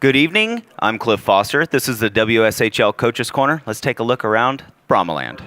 Good evening. I'm Clif Foster. This is the WSHL Coaches Corner. Let's take a look around Brahmaland.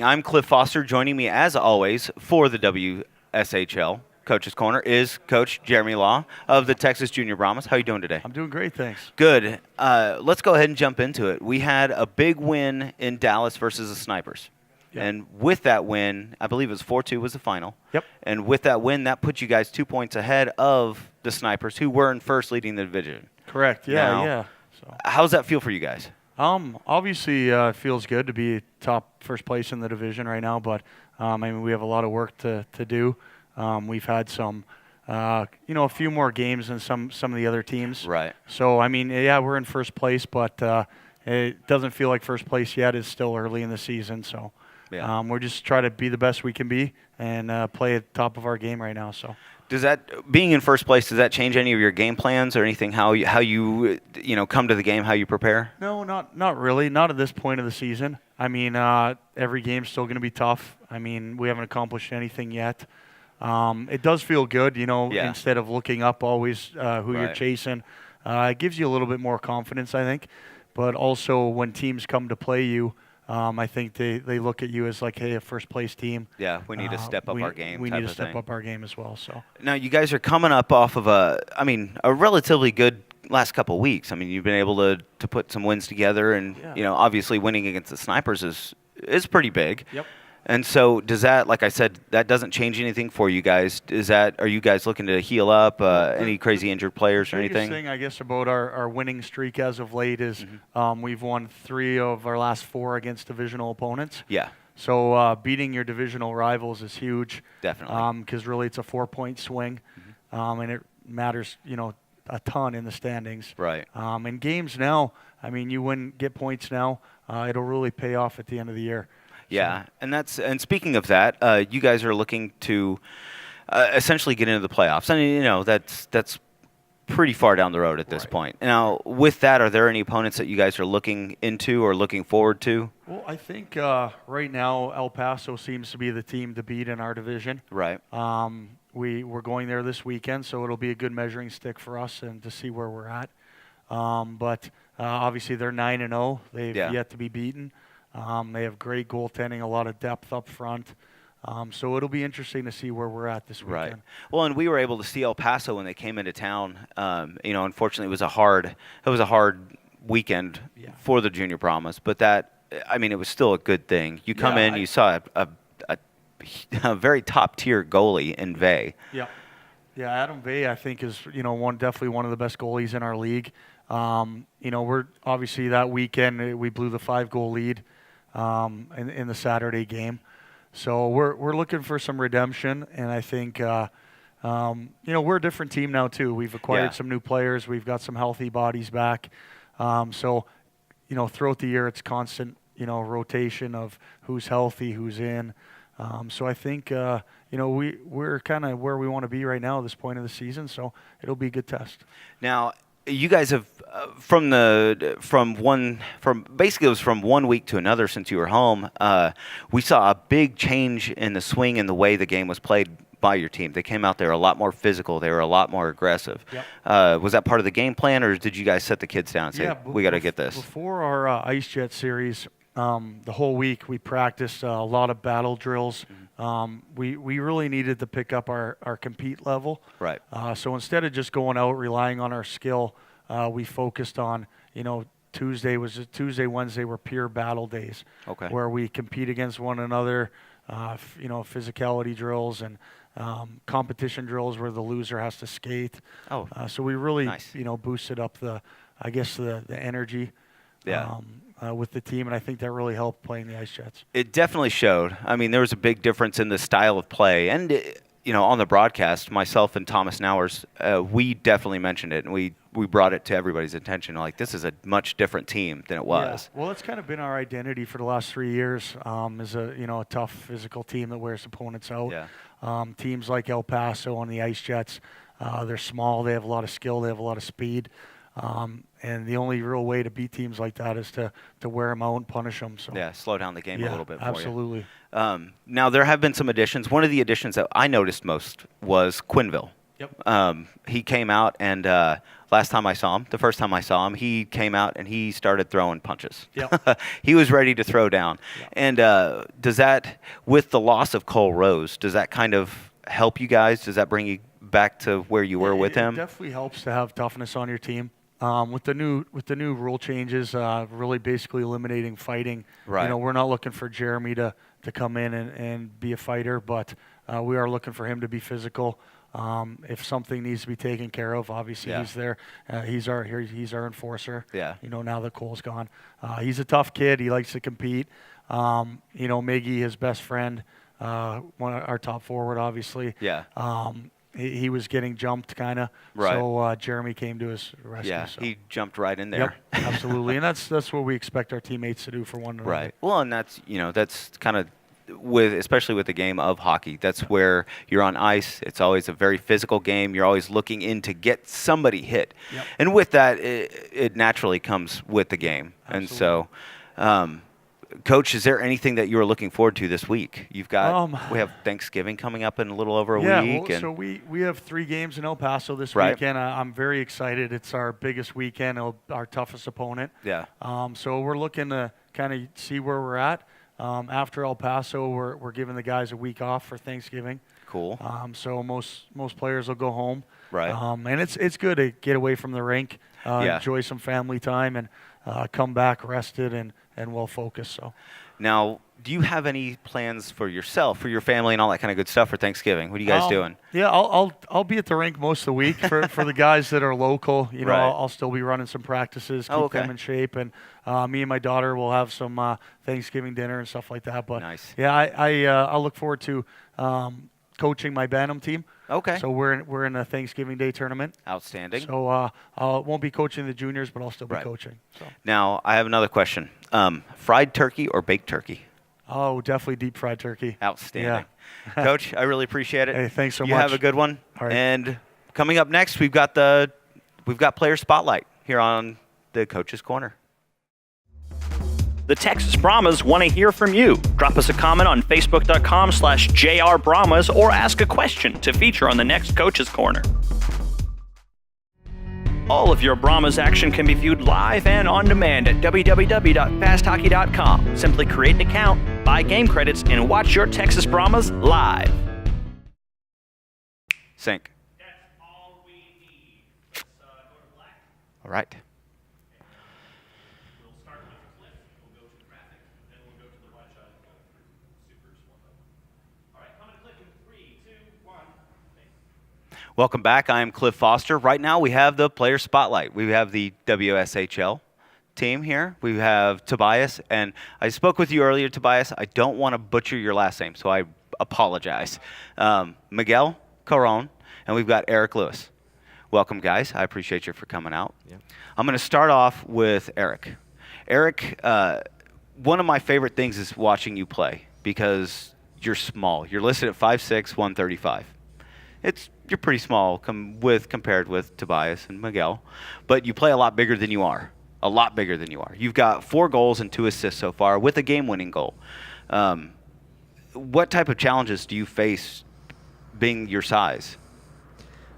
I'm Clif Foster. Joining me, as always, for the WSHL Coaches Corner is Coach Jeremy Law of the Texas Junior Brahmas. How are you doing today? I'm doing great, thanks. Good. Let's go ahead and jump into it. We had a big win in Dallas versus the Snipers. Yep. And with that win, I believe it was 4-2 was the final. Yep. And with that win, that put you guys 2 points ahead of the Snipers, who were in first leading the division. Correct. Yeah. So, how's that feel for you guys? Obviously, it feels good to be top first place in the division right now, but I mean, we have a lot of work to do. We've had some, a few more games than some of the other teams. Right. So, I mean, yeah, we're in first place, but it doesn't feel like first place yet. It's still early in the season, so yeah. We're just trying to be the best we can be and play at the top of our game right now. So. Does that, being in first place, does that change any of your game plans or anything? How you come to the game, how you prepare? No, not really. Not at this point of the season. I mean, every game's still going to be tough. I mean, we haven't accomplished anything yet. It does feel good, instead of looking up always who you're chasing. It gives you a little bit more confidence, I think. But also, when teams come to play you, I think they look at you as like, hey, a first-place team. Yeah, we need to step up our game. We need to step up our game as well. So now you guys are coming up off of a relatively good last couple of weeks. I mean, you've been able to put some wins together, and obviously winning against the Snipers is pretty big. Yep. And so does that, like I said, that doesn't change anything for you guys? Are you guys looking to heal up? Any crazy injured players or anything? The biggest thing, I guess, about our winning streak as of late is we've won 3 of our last 4 against divisional opponents. Yeah. So beating your divisional rivals is huge. Definitely. Because really it's a 4-point swing, and it matters, a ton in the standings. Right. In games now, I mean, you get points now, it'll really pay off at the end of the year. Yeah, and speaking of that, you guys are looking to essentially get into the playoffs. I mean, that's pretty far down the road at this point. Now, with that, are there any opponents that you guys are looking into or looking forward to? Well, I think right now El Paso seems to be the team to beat in our division. Right. We're going there this weekend, so it'll be a good measuring stick for us and to see where we're at. But obviously they're 9-0. They've yet to be beaten. They have great goaltending, a lot of depth up front. So it'll be interesting to see where we're at this weekend. Right. Well, and we were able to see El Paso when they came into town. Unfortunately, it was a hard weekend for the Junior Brahmas, but it was still a good thing. You come in, you saw a very top-tier goalie in Vey. Yeah. Yeah, Adam Vey, I think, is definitely one of the best goalies in our league. We're obviously that weekend we blew the 5-goal lead in the Saturday game. So we're looking for some redemption, and I think we're a different team now too. We've acquired some new players. We've got some healthy bodies back. So throughout the year it's constant rotation of who's healthy, who's in. So I think we're kind of where we want to be right now at this point of the season. So it'll be a good test. Now, you guys have from basically it was from one week to another since you were home. We saw a big change in the swing and the way the game was played by your team. They came out there a lot more physical. They were a lot more aggressive. Yep. Was that part of the game plan, or did you guys set the kids down and say, we got to get this? Before our Ice Jet series, the whole week we practiced a lot of battle drills. We really needed to pick up our compete level. Right. So instead of just going out relying on our skill, we focused on Tuesday, Wednesday were pure battle days. Okay. Where we compete against one another, physicality drills and competition drills where the loser has to skate. Oh. So we really, nice. Boosted up the energy. Yeah. With the team, and I think that really helped playing the Ice Jets. It definitely showed. I mean, there was a big difference in the style of play, and on the broadcast, myself and Thomas Nowers, we definitely mentioned it, and we brought it to everybody's attention. Like, this is a much different team than it was. Yeah. Well, it's kind of been our identity for the last 3 years. Is a tough physical team that wears opponents out. Yeah. Teams like El Paso on the Ice Jets, they're small. They have a lot of skill. They have a lot of speed. And the only real way to beat teams like that is to wear them out and punish them. So yeah, slow down the game a little bit for you. Absolutely. Now, there have been some additions. One of the additions that I noticed most was Quinville. Yep. He came out, and the first time I saw him, he came out and he started throwing punches. Yep. He was ready to throw down. Yep. And does that, with the loss of Cole Rose, does that kind of help you guys? Does that bring you back to where you were with him? It definitely helps to have toughness on your team. With the new rule changes, really basically eliminating fighting. Right. We're not looking for Jeremy to come in and be a fighter, but we are looking for him to be physical. If something needs to be taken care of, obviously he's there. He's our enforcer. Yeah. Now that Cole's gone, he's a tough kid. He likes to compete. Miggy, his best friend, one of our top forward, obviously. Yeah. He was getting jumped, kind of. Right. So Jeremy came to his rescue. Yeah, so. he jumped right in there. Yep, absolutely, and that's what we expect our teammates to do for one another. Right. Well, and that's kind of especially with the game of hockey. That's where you're on ice. It's always a very physical game. You're always looking in to get somebody hit, Yep. and with that, it naturally comes with the game. Absolutely. And so. Coach, is there anything that you are looking forward to this week? We have Thanksgiving coming up in a little over a week. Yeah, so we have 3 games in El Paso this Right. weekend. I'm very excited. It's our biggest weekend, our toughest opponent. Yeah. So we're looking to kind of see where we're at. After El Paso, we're giving the guys a week off for Thanksgiving. Cool. So most players will go home. Right. And it's good to get away from the rink, enjoy some family time, and come back rested and well focused. So. Now, do you have any plans for yourself, for your family, and all that kind of good stuff for Thanksgiving? What are you guys doing? Yeah, I'll be at the rink most of the week for the guys that are local. Right. I'll still be running some practices, keep them in shape, and me and my daughter will have some Thanksgiving dinner and stuff like that. But nice. Yeah, I look forward to coaching my Bantam team. Okay. So we're in a Thanksgiving Day tournament. Outstanding. So I won't be coaching the juniors, but I'll still be coaching. So. Now, I have another question. Fried turkey or baked turkey? Oh, definitely deep fried turkey. Outstanding. Yeah. Coach, I really appreciate it. Hey, thanks so much. You have a good one. All right. And coming up next, we've got Player Spotlight here on the Coach's Corner. The Texas Brahmas want to hear from you. Drop us a comment on Facebook.com/JRBrahmas or ask a question to feature on the next Coach's Corner. All of your Brahmas action can be viewed live and on demand at www.fasthockey.com. Simply create an account, buy game credits, and watch your Texas Brahmas live. Sync. That's all we need. Let's go to black. All right. We'll start with Clif, we'll go to graphic, then we'll go to the one shot and go through supers one by one. All right, coming to Clif in 3, 2, 1. Welcome back. I am Clif Foster. Right now we have the Player Spotlight. We have the WSHL team here. We have Tobias, and I spoke with you earlier, Tobias. I don't want to butcher your last name, so I apologize. Miguel Caron, and we've got Eric Lewis. Welcome, guys. I appreciate you for coming out. Yeah. I'm going to start off with Eric. Eric, one of my favorite things is watching you play because you're small. You're listed at 5'6", 135. You're pretty small compared with Tobias and Miguel, but you play a lot bigger than you are. A lot bigger than you are. You've got 4 goals and 2 assists so far with a game-winning goal. What type of challenges do you face being your size?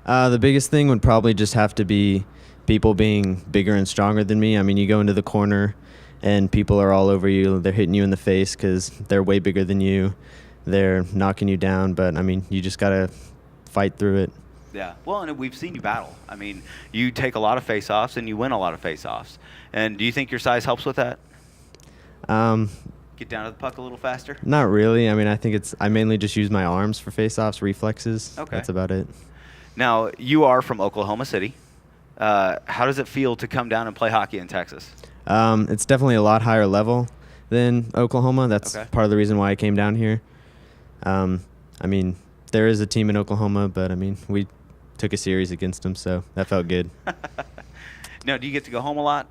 The biggest thing would probably just have to be people being bigger and stronger than me. I mean, you go into the corner and people are all over you. They're hitting you in the face because they're way bigger than you. They're knocking you down, but I mean, you just got to fight through it. Yeah. Well, and we've seen you battle. I mean, you take a lot of face-offs and you win a lot of face-offs. And do you think your size helps with that? Um, Get down to the puck a little faster? Not really. I mean, I think I mainly just use my arms for face-offs, reflexes. Okay. That's about it. Now, you are from Oklahoma City. How does it feel to come down and play hockey in Texas? It's definitely a lot higher level than Oklahoma. That's Okay. part of the reason why I came down here. I mean, there is a team in Oklahoma, but I mean, we took a series against them, so that felt good. Now, do you get to go home a lot?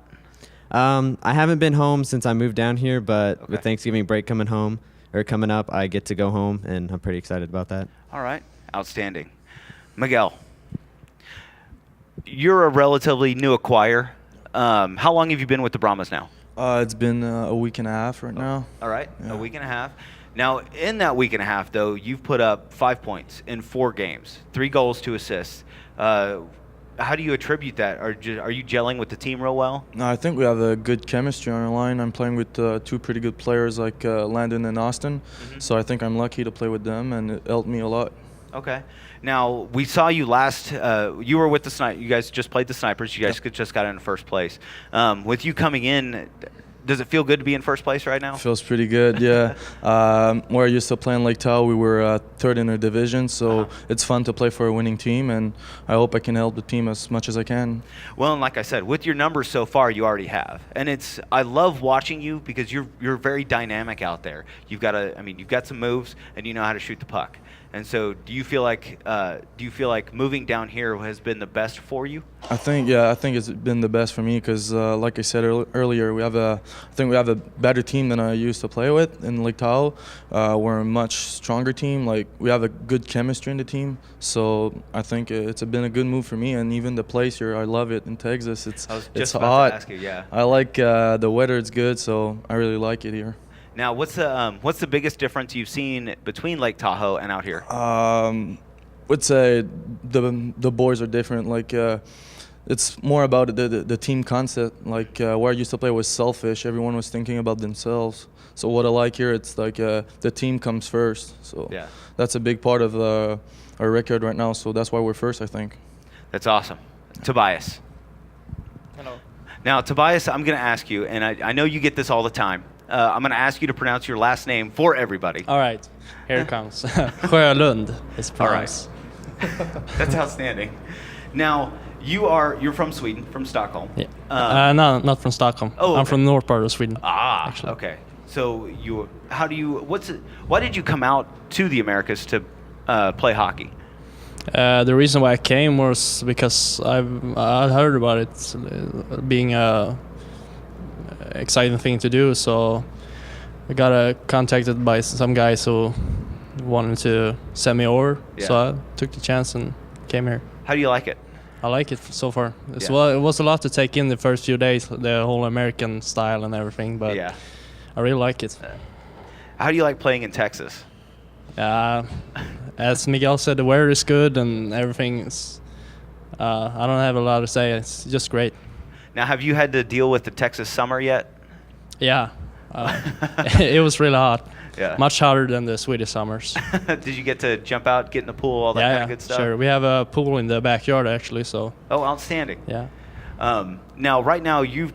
I haven't been home since I moved down here, but Okay. with Thanksgiving break coming up, I get to go home, and I'm pretty excited about that. All right. Outstanding. Miguel, you're a relatively new acquire. How long have you been with the Brahmas now? It's been a week and a half right now. All right. Yeah. A week and a half. Now, in that week and a half, though, you've put up 5 points in 4 games, 3 goals, 2 assists. How do you attribute that? Are you gelling with the team real well? No, I think we have a good chemistry on our line. I'm playing with 2 pretty good players like Landon and Austin, so I think I'm lucky to play with them, and it helped me a lot. Okay. Now, we saw you last, you were with the Snipers. You guys just played the Snipers. You guys just got in first place. With you coming in, does it feel good to be in first place right now? Feels pretty good, yeah. Where I used to play in Lake Tahoe, we were 3rd in our division, so it's fun to play for a winning team, and I hope I can help the team as much as I can. Well, and like I said, with your numbers so far, you already have, and I love watching you because you're very dynamic out there. You've got some moves, and you know how to shoot the puck. And so, do you feel like moving down here has been the best for you? I think it's been the best for me because, like I said earlier, I think we have a better team than I used to play with in Lake Tahoe. We're a much stronger team. Like, we have a good chemistry in the team. So I think it's been a good move for me, and even the place here, I love it in Texas. I was it's just hot. about to ask you, yeah. I like the weather. It's good, so I really like it here. Now, what's the biggest difference you've seen between Lake Tahoe and out here? Would say the boys are different. Like it's more about the team concept. Like where I used to play was selfish. Everyone was thinking about themselves. So what I like here, it's like the team comes first. So Yeah. that's a big part of our record right now. So that's why we're first, I think. That's awesome. Tobias. Hello. Now, Tobias, I'm going to ask you, and I know you get this all the time. I'm going to ask you to pronounce your last name for everybody. All right, here it comes. Sjölund is All right. pronounced. That's outstanding. Now, you're from Sweden, from Stockholm. Yeah. No, not from Stockholm. Oh, I'm okay. from north part of Sweden. Actually. Okay. So why did you come out to the Americas to play hockey? The reason why I came was because I heard about it being a exciting thing to do. So I got contacted by some guys who wanted to send me over. Yeah. So I took the chance and came here. How do you like it? I like it so far. Yeah. It was a lot to take in the first few days, the whole American style and everything, but Yeah. I really like it. How do you like playing in Texas? As Miguel said, the weather is good and everything is. I don't have a lot to say. It's just great. Now, have you had to deal with the Texas summer yet? Yeah, it was really hot. Yeah. Much hotter than the Swedish summers. Did you get to jump out, get in the pool, all that kind of good stuff? Sure. We have a pool in the backyard actually, so Oh, outstanding. yeah. Now, right now, you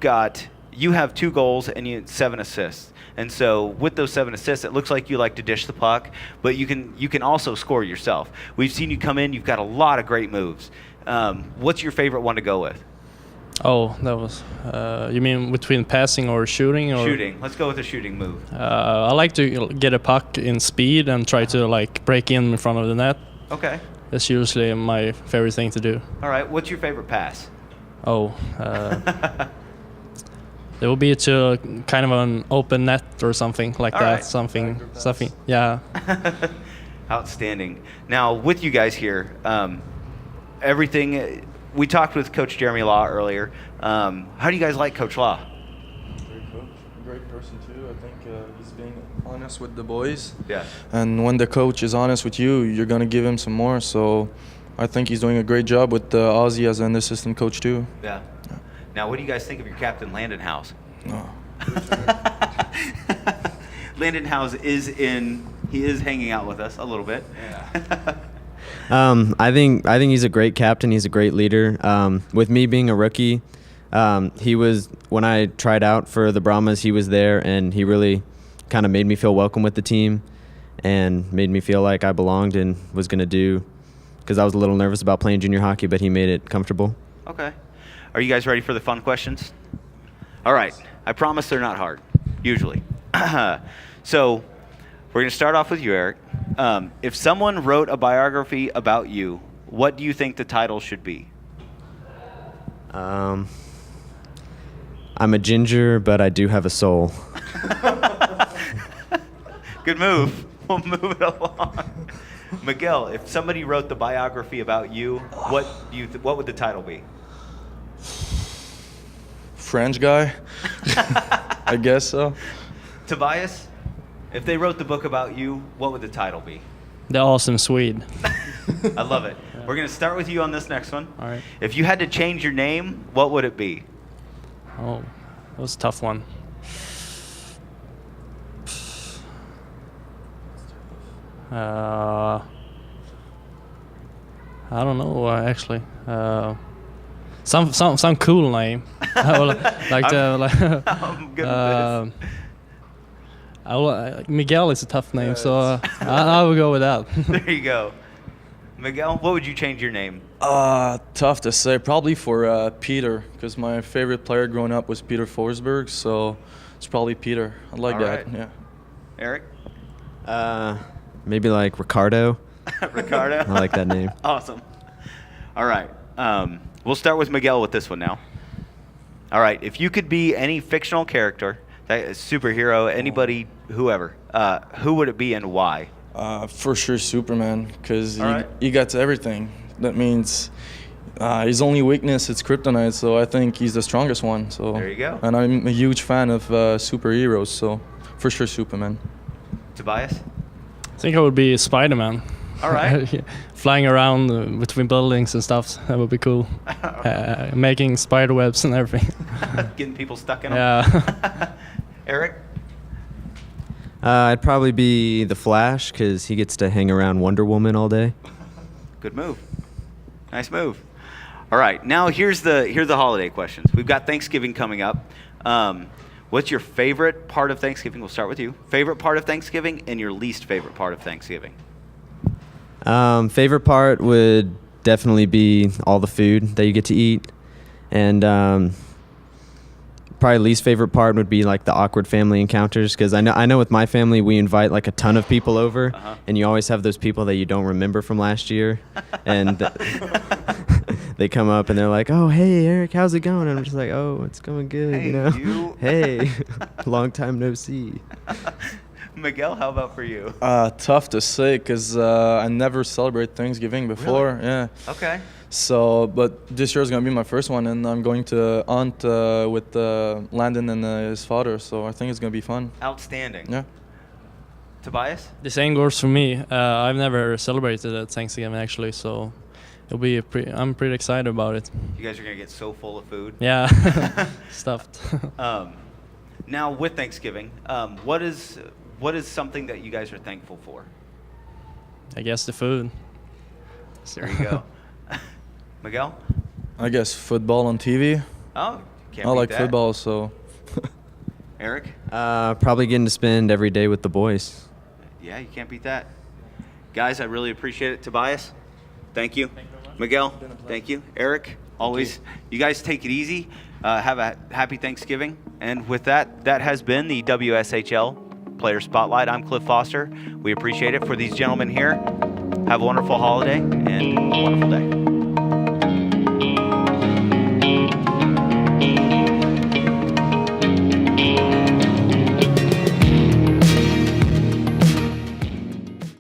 have 2 goals and 7 assists. And so with those 7 assists, it looks like you like to dish the puck, but you can also score yourself. We've seen you come in. You've got a lot of great moves. What's your favorite one to go with? Oh, that was. You mean between passing or shooting? Or Shooting. Let's go with a shooting move. I like to get a puck in speed and try to like break in front of the net. Okay. That's usually my favorite thing to do. All right. What's your favorite pass? Oh, it will be to kind of an open net or something like All that. right. Something. Yeah. Outstanding. Now, with you guys here, everything. We talked with Coach Jeremy Law earlier. How do you guys like Coach Law? Great coach, great person too. I think he's being honest with the boys. Yeah. And when the coach is honest with you, you're gonna give him some more. So I think he's doing a great job with Ozzy as an assistant coach too. Yeah. Now, what do you guys think of your captain, Landon House? No. Landon House is hanging out with us a little bit. I think he's a great captain. He's a great leader. With me being a rookie, He was, when I tried out for the Brahmas, he was there, and he really kind of made me feel welcome with the team and made me feel like I belonged and was going to do, because I was a little nervous about playing junior hockey, but he made it comfortable. Okay. Are you guys ready for the fun questions? All right. I promise they're not hard, usually. So we're going to start off with you, Eric. If someone wrote a biography about you, what do you think the title should be? I'm a ginger, but I do have a soul. Good move. We'll move it along. Miguel, if somebody wrote the biography about you, what would the title be? French guy, I guess so. Tobias, if they wrote the book about you, what would the title be? The awesome Swede. I love it. We're going to start with you on this next one. All right. If you had to change your name, what would it be? Oh, that was a tough one. I don't know actually. Some cool name. I would like to I'm good with this. Miguel is a tough name, so I will go with that. There you go. Miguel, what would you change your name? Tough to say. Probably for Peter, because my favorite player growing up was Peter Forsberg, so it's probably Peter. I like All that. right. Yeah. Eric? Maybe like Ricardo. Ricardo? I like that name. Awesome. All right. We'll start with Miguel with this one now. All right. If you could be any fictional character, superhero, anybody, whoever, who would it be and why? For sure Superman, because All right. he got everything. That means his only weakness is kryptonite, so I think he's the strongest one. So There you go. And I'm a huge fan of superheroes, so for sure Superman. Tobias? I think I would be Spider-Man. All right. Flying around between buildings and stuff. That would be cool. Making spider webs and everything. Getting people stuck in them? Yeah. Eric? I'd probably be the Flash, because he gets to hang around Wonder Woman all day. Good move. Nice move. All right. Now here's the holiday questions. We've got Thanksgiving coming up. What's your favorite part of Thanksgiving? We'll start with you. Favorite part of Thanksgiving and your least favorite part of Thanksgiving? Favorite part would definitely be all the food that you get to eat. And probably least favorite part would be like the awkward family encounters, because I know with my family we invite like a ton of people over, and you always have those people that you don't remember from last year, and they come up and they're like, "Oh, hey Eric, how's it going?" And I'm just like, "Oh, it's going good, Hey, you know." you. Hey, long time no see. Miguel, how about for you? Tough to say, because I never celebrate Thanksgiving before. Really? Yeah. Okay. So, but this year is gonna be my first one, and I'm going to aunt with Landon and his father. So I think it's gonna be fun. Outstanding. Yeah. Tobias? The same goes for me. I've never celebrated at Thanksgiving actually, so it'll be I'm pretty excited about it. You guys are going to get so full of food. Yeah, stuffed. Now, with Thanksgiving, what is something that you guys are thankful for? I guess the food. There you go. Miguel? I guess football on TV. Oh, can't I beat like that. football, so. Eric? Probably getting to spend every day with the boys. Yeah, you can't beat that. Guys, I really appreciate it. Tobias, thank you. Miguel, thank you. Eric, always. You guys take it easy. Have a happy Thanksgiving. And with that, that has been the WSHL Player Spotlight. I'm Clif Foster. We appreciate it. For these gentlemen here, have a wonderful holiday and a wonderful day.